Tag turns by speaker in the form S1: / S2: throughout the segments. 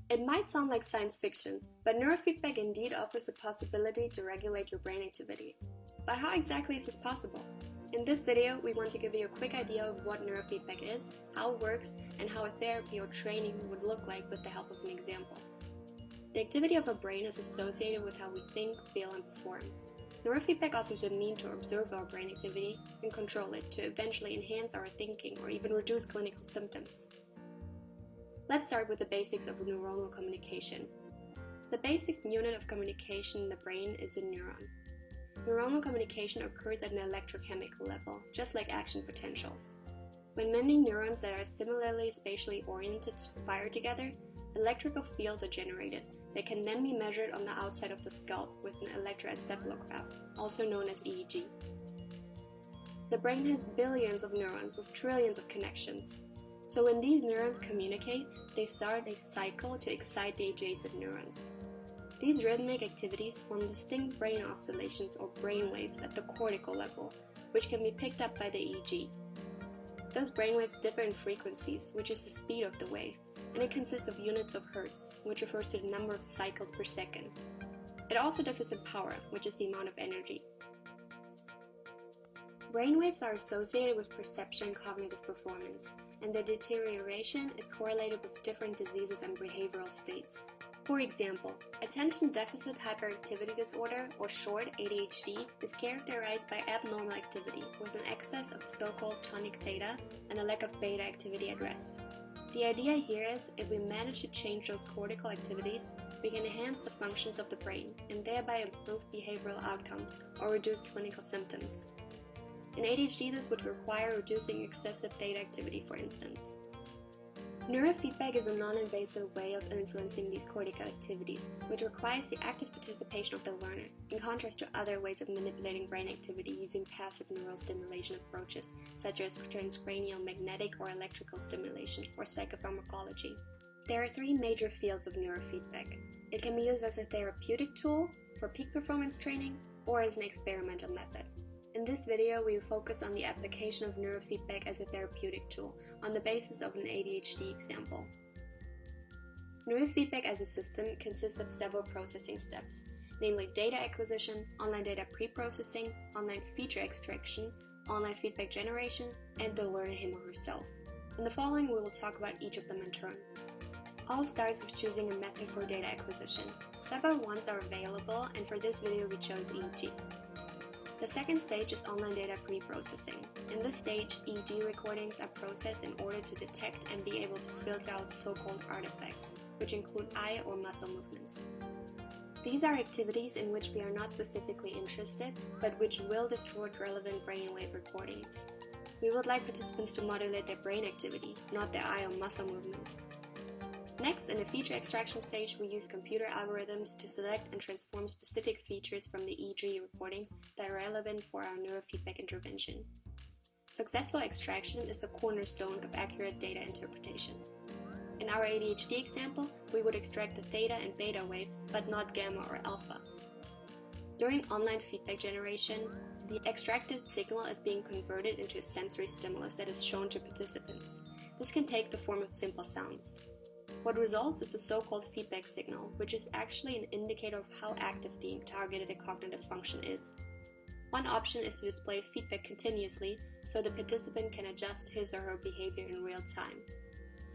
S1: It might sound like science fiction, but neurofeedback indeed offers the possibility to regulate your brain activity. But how exactly is this possible? In this video, we want to give you a quick idea of what neurofeedback is, how it works, and how a therapy or training would look like with the help of an example. The activity of our brain is associated with how we think, feel, and perform. Neurofeedback offers a means to observe our brain activity and control it to eventually enhance our thinking or even reduce clinical symptoms. Let's start with the basics of neuronal communication. The basic unit of communication in the brain is a neuron. Neuronal communication occurs at an electrochemical level, just like action potentials. When many neurons that are similarly spatially oriented fire together, electrical fields are generated. They can then be measured on the outside of the skull with an electroencephalograph, also known as EEG. The brain has billions of neurons with trillions of connections. So when these neurons communicate, they start a cycle to excite the adjacent neurons. These rhythmic activities form distinct brain oscillations or brain waves at the cortical level, which can be picked up by the EEG. Those brain waves differ in frequencies, which is the speed of the wave, and it consists of units of hertz, which refers to the number of cycles per second. It also differs in power, which is the amount of energy. Brainwaves are associated with perception and cognitive performance, and their deterioration is correlated with different diseases and behavioral states. For example, attention deficit hyperactivity disorder, or short ADHD, is characterized by abnormal activity with an excess of so-called tonic theta and a lack of beta activity at rest. The idea here is, if we manage to change those cortical activities, we can enhance the functions of the brain and thereby improve behavioral outcomes or reduce clinical symptoms. In ADHD, this would require reducing excessive theta activity, for instance. Neurofeedback is a non-invasive way of influencing these cortical activities, which requires the active participation of the learner, in contrast to other ways of manipulating brain activity using passive neural stimulation approaches, such as transcranial magnetic or electrical stimulation, or psychopharmacology. There are three major fields of neurofeedback. It can be used as a therapeutic tool, for peak performance training, or as an experimental method. In this video, we will focus on the application of neurofeedback as a therapeutic tool on the basis of an ADHD example. Neurofeedback as a system consists of several processing steps, namely data acquisition, online data pre-processing, online feature extraction, online feedback generation, and the learner him or herself. In the following, we will talk about each of them in turn. All starts with choosing a method for data acquisition. Several ones are available, and for this video we chose EEG. The second stage is online data pre-processing. In this stage, EEG recordings are processed in order to detect and be able to filter out so-called artifacts, which include eye or muscle movements. These are activities in which we are not specifically interested, but which will distort relevant brainwave recordings. We would like participants to modulate their brain activity, not their eye or muscle movements. Next, in the feature extraction stage, we use computer algorithms to select and transform specific features from the EEG recordings that are relevant for our neurofeedback intervention. Successful extraction is the cornerstone of accurate data interpretation. In our ADHD example, we would extract the theta and beta waves, but not gamma or alpha. During online feedback generation, the extracted signal is being converted into a sensory stimulus that is shown to participants. This can take the form of simple sounds. What results is the so-called feedback signal, which is actually an indicator of how active the targeted cognitive function is. One option is to display feedback continuously, so the participant can adjust his or her behavior in real time.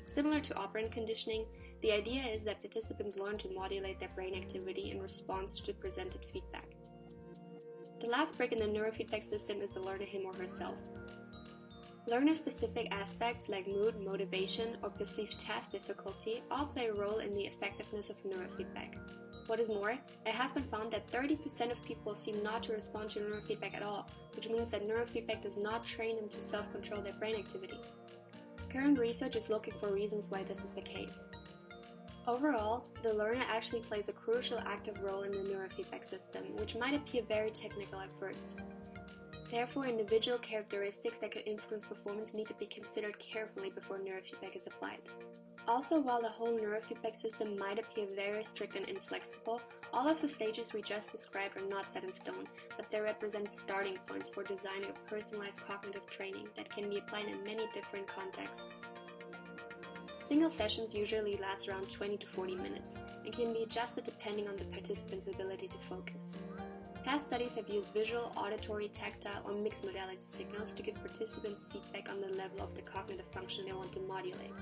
S1: Similar to operant conditioning, the idea is that participants learn to modulate their brain activity in response to the presented feedback. The last brick in the neurofeedback system is the learner him or herself. Learner-specific aspects like mood, motivation, or perceived task difficulty all play a role in the effectiveness of neurofeedback. What is more, it has been found that 30% of people seem not to respond to neurofeedback at all, which means that neurofeedback does not train them to self-control their brain activity. Current research is looking for reasons why this is the case. Overall, the learner actually plays a crucial active role in the neurofeedback system, which might appear very technical at first. Therefore, individual characteristics that could influence performance need to be considered carefully before neurofeedback is applied. Also, while the whole neurofeedback system might appear very strict and inflexible, all of the stages we just described are not set in stone, but they represent starting points for designing a personalized cognitive training that can be applied in many different contexts. Single sessions usually last around 20 to 40 minutes and can be adjusted depending on the participant's ability to focus. Past studies have used visual, auditory, tactile, or mixed modality signals to give participants feedback on the level of the cognitive function they want to modulate.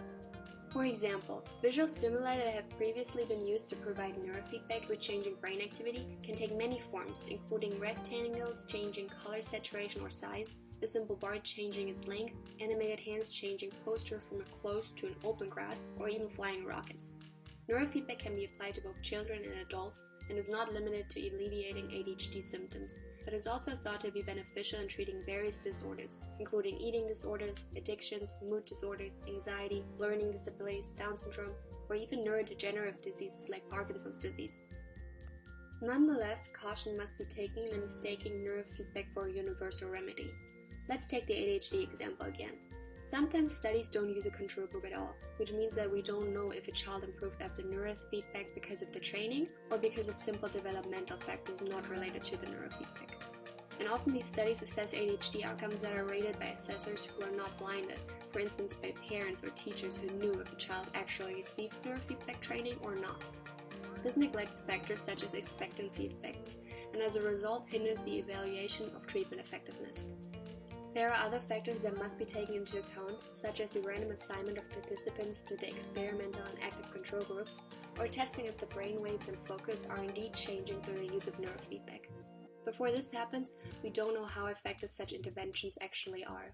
S1: For example, visual stimuli that have previously been used to provide neurofeedback with changing brain activity can take many forms, including rectangles changing color saturation or size, a simple bar changing its length, animated hands changing posture from a closed to an open grasp, or even flying rockets. Neurofeedback can be applied to both children and adults and is not limited to alleviating ADHD symptoms, but is also thought to be beneficial in treating various disorders, including eating disorders, addictions, mood disorders, anxiety, learning disabilities, Down syndrome, or even neurodegenerative diseases like Parkinson's disease. Nonetheless, caution must be taken in mistaking neurofeedback for a universal remedy. Let's take the ADHD example again. Sometimes studies don't use a control group at all, which means that we don't know if a child improved after neurofeedback because of the training or because of simple developmental factors not related to the neurofeedback. And often these studies assess ADHD outcomes that are rated by assessors who are not blinded, for instance by parents or teachers who knew if a child actually received neurofeedback training or not. This neglects factors such as expectancy effects, and as a result hinders the evaluation of treatment effectiveness. There are other factors that must be taken into account, such as the random assignment of participants to the experimental and active control groups, or testing if the brain waves and focus are indeed changing through the use of neurofeedback. Before this happens, we don't know how effective such interventions actually are.